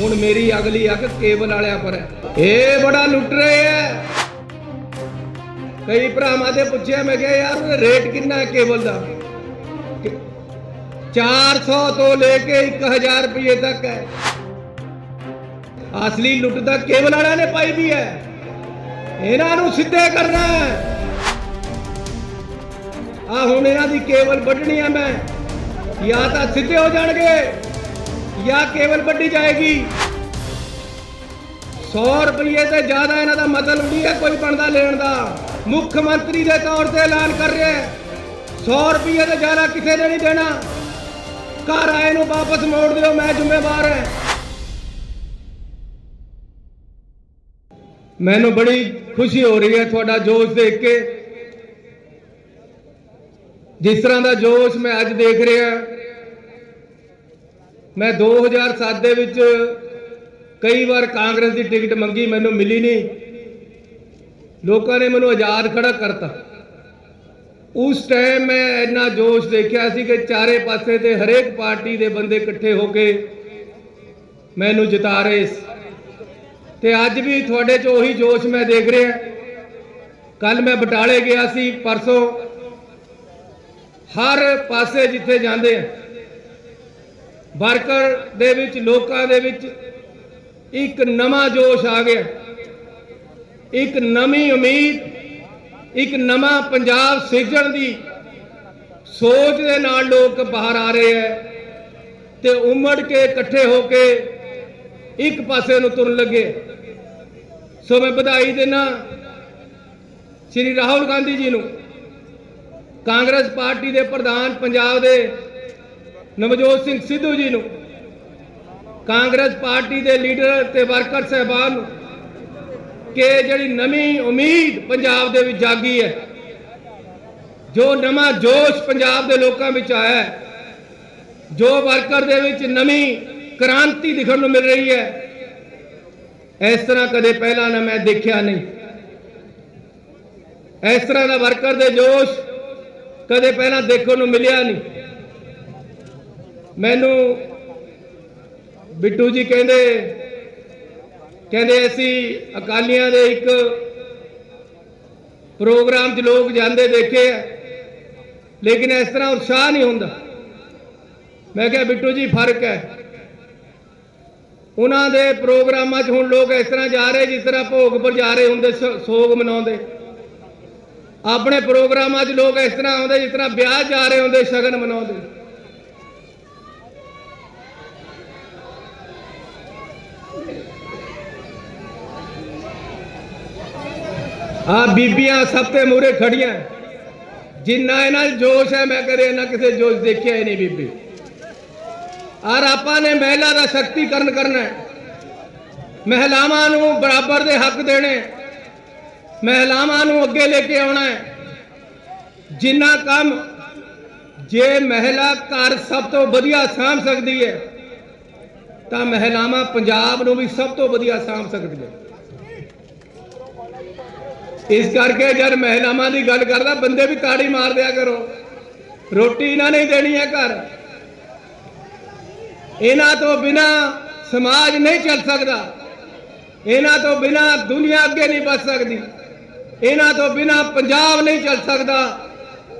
हुण मेरी अगली अग केबल वालिया पर है। ये बड़ा लुट रहे है। कई भरावां से पूछया, मैं क्या यार रेट कितना है केबल का? 400 तो लेके 1000 रुपये तक है। असली लुट तो केबल वाले ने पाई दी है। इन्हों सीधे करना है। आ हुण इन्हां दी केबल वड्डनी है। मैं या तो सीधे हो जाएंगे या केबल वड्डी जाएगी। 100 रुपये से ज्यादा इन्हां दा मतलब नहीं है कोई बनता लेने का। मुख्यमंत्री के तौर से ऐलान कर रहे हैं 100 रुपये से ज्यादा किसी ने नहीं देना। घर आए नूं वापस मोड़ दो, मैं जिम्मेवार है। मैनू बड़ी खुशी हो रही है थोड़ा जोश देख के। जिस तरह का जोश मैं अज देख रहा। मैं 2007 दे विच कई बार कांग्रेस की टिकट मंगी, मैनू मिली नहीं। लोगों ने मैनू आजाद खड़ा करता। उस टाइम मैं इन्ना जोश देखा सी कि चारे पासे ते हरेक पार्टी के बंदे इकट्ठे होके मैनू जिता रहे। ते अज भी थोड़े च उही जोश मैं देख रहा। कल मैं बटाले गया सी, परसों हर पासे जिथे जाते हैं वर्कर दे विच लोकां दे विच एक नवा जोश आ गया, एक नवी उम्मीद, एक नवा पंजाब सिरजण की सोच के नाल लोग बाहर आ रहे हैं ते उमड़ के इकट्ठे होके एक पासे नूं तुरन लगे। सो मैं बधाई देना श्री राहुल गांधी जी नूं, कांग्रेस पार्टी के प्रधान पंजाब के नवजोत सिंह सिद्धू जी नूं, कांग्रेस पार्टी के लीडर ते वर्कर साहबान के जिहड़ी नवी उम्मीद पंजाब दे विच जागी है, जो नवा जोश पंजाब के लोगों में आया है, जो वर्कर दे विच नवी क्रांति दिखने को मिल रही है, इस तरह कदे पहला ना मैं देखा नहीं। इस तरह का वर्कर दे जोश कदे पहला देखने को मिलिया नहीं। मैनू बिट्टू जी कहते असी अकालियां दे एक प्रोग्राम च लोग जाते देखे है, लेकिन इस तरह उत्साह नहीं होंदा। मैं क्या बिट्टू जी फर्क है। उन्होंने प्रोग्रामां च हुण लोग इस तरह जा रहे जिस तरह भोग पर जा रहे होंगे, सोग मनाते। अपने प्रोग्रामां च लोग इस तरह आते जिस तरह ब्याह जा रहे होंगे, शगन मनाते। हाँ, बीबियां सबसे मूहरे खड़ियां। जिन्ना इन्हां जोश है मैं कदे इन्ना किसी जोश देखिया ही नहीं बीबी। और आपने महिला का शक्तिकरण करना है, महिलावां नूं बराबर दे हक देने, महिलावां नूं अगे लेके आना है। जिन्ना काम जे महिला घर सब तो वधिया सामभ सकती है तो महिलावां पंजाब नूं भी सब तो वधिया सामभ सकदी है। इस करके जब महिलावां की गल करदा बंदे भी ताड़ी मार दिया करो। रोटी इन्हां नहीं देनी है घर। इन्हां तो बिना समाज नहीं चल सकता। इन्हां तो बिना दुनिया अगे नहीं बढ़ सकती। इन्हां तो बिना पंजाब नहीं चल सकता।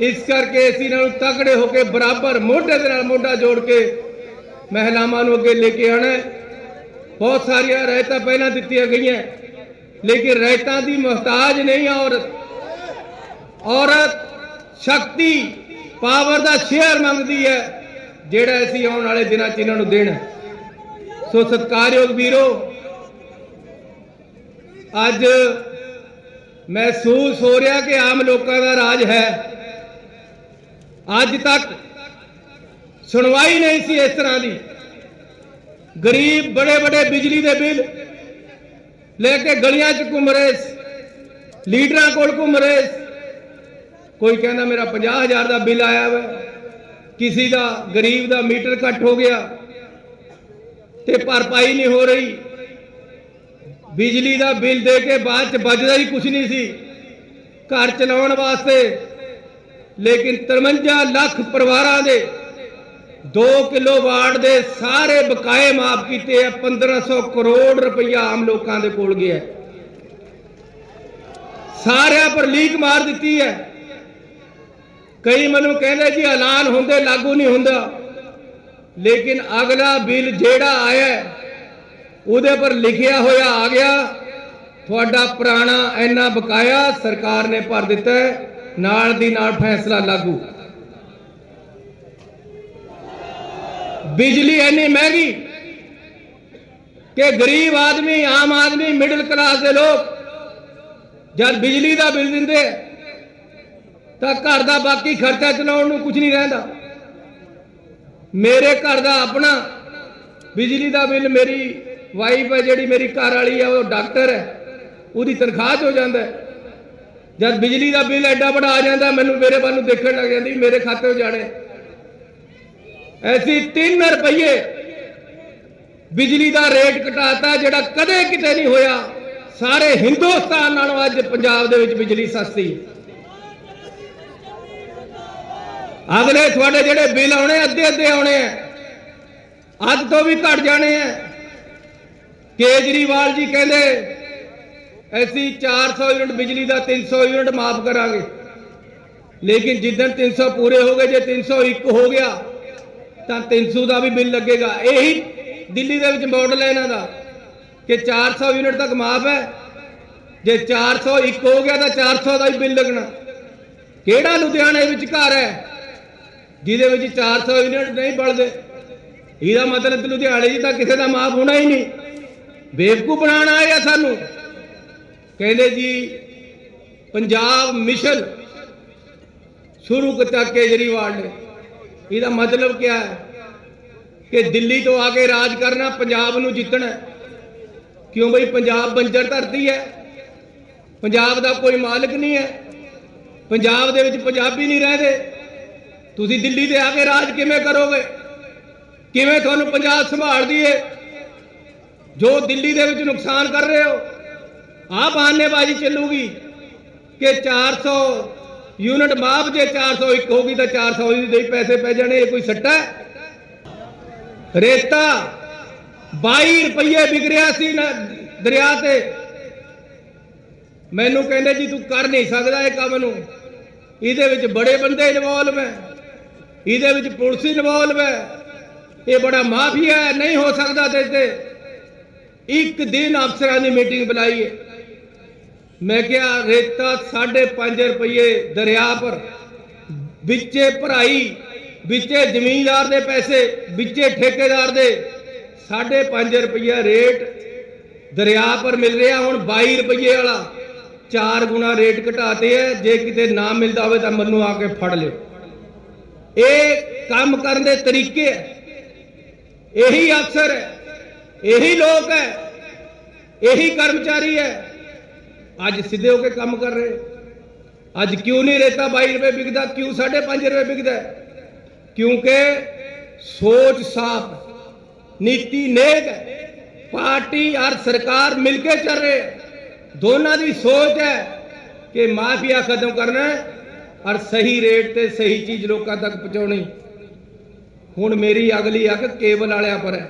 इस करके इसी तगड़े होकर बराबर मोढे दे नाल मोढा जोड़ के महिलावां नूं अगे लेके आना। बहुत सारिया रियायतां पहलां दित्तियां गईयां, लेकिन रियायतां दी मोहताज नहीं औरत। औरत शक्ति पावर का शेयर मंगती है, जिहड़ा असीं आउण वाले दिनां च इन्हां नूं देना। सो सत्कारयोग वीरो, अज महसूस हो रहा कि आम लोगों का राज है। अज तक सुनवाई नहीं सी इस तरह की। गरीब बड़े बड़े बिजली के बिल लेके गलियां च घूम रहे, लीडरां कोल घूम रहे। कोई कहना मेरा 50,000 का बिल आया वा, किसी का गरीब का मीटर कट हो गया ते भरपाई नहीं हो रही। बिजली का बिल दे के बाद च बचदा ही कुछ नहीं सी घर चलाउण वास्ते। लेकिन 53 लाख परिवारां दे 2 किलोवाट के सारे बकाए माफ किए हैं। 1500 करोड़ रुपया आम लोगों के कोल गया, सारे पर लीक मार दी है। कई मैनू कहते जी ऐलान होंदे लागू नहीं होंदा, लेकिन अगला बिल जेड़ा आया उहदे पर लिखिया होया आ गया, थोड़ा पुराना इन्ना बकाया सरकार ने भर दिता है, नाल दी नाल फैसला लागू। बिजली इन्नी महंगी कि गरीब आदमी, आम आदमी, मिडिल क्लास के लोग जब बिजली का बिल दिंदे तो घर का बाकी खर्चा चलाउण नूं कुछ नहीं रहिंदा। मेरे घर का अपना बिजली का बिल, मेरी वाइफ है जिहड़ी मेरी घर वाली है वो डॉक्टर है, उसकी तनख्वाह हो जाता है। जब बिजली का बिल एडा बड़ा आ जाता मैनू मेरे वाल देखने लग जाती, मेरे खाते जाने। ऐसी 3 रुपये बिजली का रेट घटाता जिहड़ा कदे किते नहीं होया। सारे हिंदुस्तान नालों अज पंजाब दे विच बिजली सस्ती। अगले थोड़े जिहड़े बिल आने अद्धे अद्धे आने हैं, अज तो भी घट जाने हैं। केजरीवाल जी कहते ऐसी 400 यूनिट बिजली का 300 यूनिट माफ करांगे, लेकिन जिदन 300 पूरे हो गए, जो 301 हो गया तो 300 का भी बिल लगेगा। यही दिल्ली के मॉडल है इन्हों का कि 400 यूनिट तक माफ है, जे 401 हो गया तो 400 का भी बिल लगना। केड़ा लुधियाने घर है जिदे 400 यूनिट नहीं बढ़ते? इसका मतलब लुधियाने जी तो किसी का माफ होना ही नहीं। बेवकूफ बनाना आया सानू। कहते जी पंजाब मिशन शुरू किया केजरीवाल ने, इसका मतलब क्या है कि दिल्ली तो आके राज करना, पंजाब नूं जितना। क्यों भाई? पंजाब बंजर धरती है, पंजाब का कोई मालिक नहीं है, पंजाब दे विच पंजाबी नहीं रहते। तुसीं दिल्ली ते आके राज किवें करोगे? किवें तुहानूं पंजाब संभाल दीए जो दिल्ली दे विच नुकसान कर रहे हो? आ बहानेबाजी चलूगी कि 400 यूनिट माफ, जे 401 होगी तो 400 दे पैसे पै जाने। कोई सट्टा है? रेता 22 रुपये बिक रहा सी दरिया ते। मैनू कहते जी तू कर नहीं सकता ये काम नूं, इहदे विच बड़े बंदे इन्वॉल्व है, इहदे विच पुलिस इन्वॉल्व है, ये बड़ा माफिया है, नहीं हो सकता। देते एक दिन अफसरां की मीटिंग बुलाई है, मैं क्या रेता 5.5 रुपये दरिया पर, बिचे भराई, बिचे जमींदार दे पैसे, बिचे ठेकेदार दे 5.5 रुपया रेट दरिया पर मिल रहा। हुण 22 रुपये वाला 4 गुना रेट घटाते हैं। जे किते ना मिलता हो तो मनु आके फड़ लियो। ये काम करने के तरीके है, यही अफसर है, यही लोग है, यही कर्मचारी है। अज सीधे होके काम कर रहे। अज क्यों नहीं रेता 22 रुपये बिकता? क्यों 5.5 रुपये बिकता है? क्योंकि सोच साफ, नीति नेक है, पार्टी और सरकार मिलके चल रहे। दोनों की सोच है कि माफिया खत्म करना है और सही रेट ते सही चीज लोगों तक पहुंचानी। हुण मेरी अगली अग केबल वाले पर है।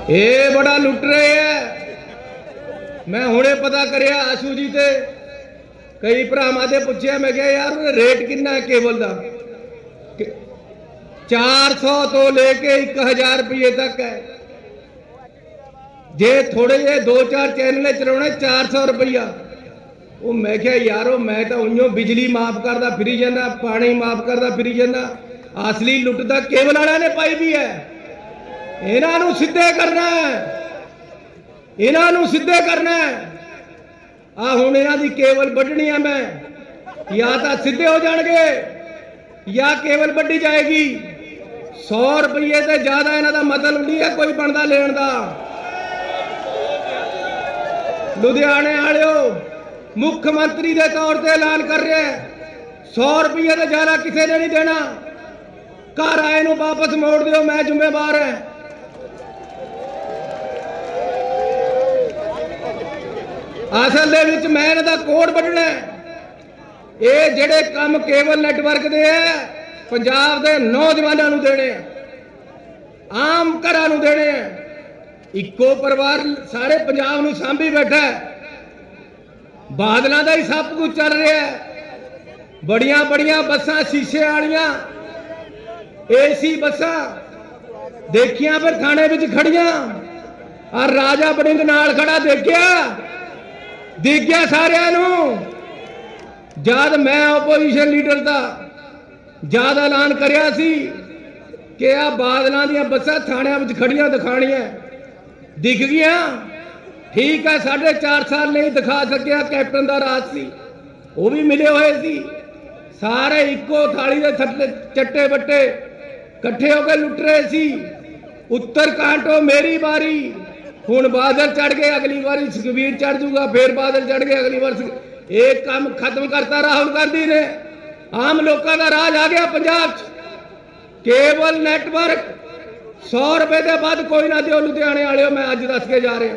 ये बड़ा लुट रहे हैं। मैं हुणे पता करया आशू जी ते कई भरावां ते पुछया, मैं क्या यार रेट कितना है केबल का? 400 तो लेके 1000 रुपये तक है। जे थोड़े जे 2-4 चैनल चलाने 400 रुपया। वो मैं क्या यारो, मैं तो उन्होंने बिजली माफ करता फिरी जाना, पानी माफ करता फिरी जाना। असली लुट तो केबल वाला ने पाई भी है। इन्हों सीधे करना है, इन्हों सीधे करना है। आ हुण इन्हां दी केबल वड्ढनी है मैं, या तो सीधे हो जाएंगे या केबल वड्ढी जाएगी। 100 रुपये से ज्यादा इन्हां दा मतलब नहीं है कोई बनता लेने का। लुधियाने वालिओ मुख्यमंत्री के तौर पर ऐलान कर रहे हैं 100 रुपये से ज्यादा किसी ने नहीं देना। घर आए नूं वापस मोड़ दिओ, मैं जिम्मेवार है। असल दे विच मैं इन्हां दा कोड वड्ढना है। ਇਹ ਜਿਹੜੇ ਕੰਮ ਕੇਬਲ ਨੈਟਵਰਕ ਦੇ ਹੈ ਪੰਜਾਬ ਦੇ ਨੌਜਵਾਨਾਂ ਨੂੰ ਦੇਣੇ ਆ, ਆਮ ਘਰਾਂ ਨੂੰ ਦੇਣੇ ਆ। ਇੱਕੋ ਪਰਿਵਾਰ ਸਾਰੇ ਪੰਜਾਬ ਨੂੰ ਸਾਂਭੀ ਬੈਠਾ ਹੈ। ਬਾਦਲਾਂ ਦਾ ਹੀ ਸਭ ਕੁਝ ਚੱਲ ਰਿਹਾ ਹੈ। ਬੜੀਆਂ ਬੜੀਆਂ ਬੱਸਾਂ ਸ਼ੀਸ਼ੇ ਵਾਲੀਆਂ ਏਸੀ ਬੱਸਾਂ ਦੇਖੀਆਂ ਫਿਰ ਥਾਣੇ ਵਿੱਚ ਖੜੀਆਂ। ਆ ਰਾਜਾ ਵੜਿੰਗ ਨਾਲ ਖੜਾ ਦੇਖਿਆ ਸਾਰਿਆਂ ਨੂੰ। ਜਦ ਮੈਂ ਆਪੋਜੀਸ਼ਨ ਲੀਡਰ ਦਾ ਜਦ ਐਲਾਨ ਕਰਿਆ ਸੀ ਕਿ ਆ ਬਾਦਲਾਂ ਦੀਆਂ ਬੱਸਾਂ ਥਾਣਿਆਂ ਵਿੱਚ ਖੜੀਆਂ ਦਿਖਾਣੀਆਂ, ਦਿਖ ਗਈਆਂ। ਠੀਕ ਹੈ, 4.5 ਸਾਲ ਨਹੀਂ ਦਿਖਾ ਸਕਿਆ, ਕੈਪਟਨ ਦਾ ਰਾਜ ਸੀ, ਉਹ ਵੀ ਮਿਲੇ ਹੋਏ ਸੀ। ਸਾਰੇ ਇੱਕੋ ਥਾਲੀ ਦੇ ਥੱਲੇ ਚੱਟੇ ਬੱਟੇ ਇਕੱਠੇ ਹੋ ਕੇ ਲੁੱਟ ਰਹੇ ਸੀ। ਉੱਤਰ ਕਾਂਟੋ ਮੇਰੀ ਵਾਰੀ, ਹੁਣ ਬਾਦਲ ਚੜ ਗਏ, ਅਗਲੀ ਵਾਰੀ ਸੁਖਬੀਰ ਚੜ ਜੂਗਾ, ਫਿਰ ਬਾਦਲ ਚੜ ਗਏ, ਅਗਲੀ ਵਾਰ। ਇਹ ਕੰਮ ਖਤਮ ਕਰਤਾ ਰਾਹੁਲ ਗਾਂਧੀ ਨੇ। ਆਮ ਲੋਕਾਂ ਦਾ ਰਾਜ ਆ ਗਿਆ ਪੰਜਾਬ 'ਚ। ਕੇਬਲ ਨੈਟਵਰਕ 100 ਰੁਪਏ ਦੇ ਬਾਅਦ ਕੋਈ ਨਾ ਦਿਓ ਲੁਧਿਆਣੇ ਵਾਲਿਓ, ਮੈਂ ਅੱਜ ਦੱਸ ਕੇ ਜਾ ਰਿਹਾ।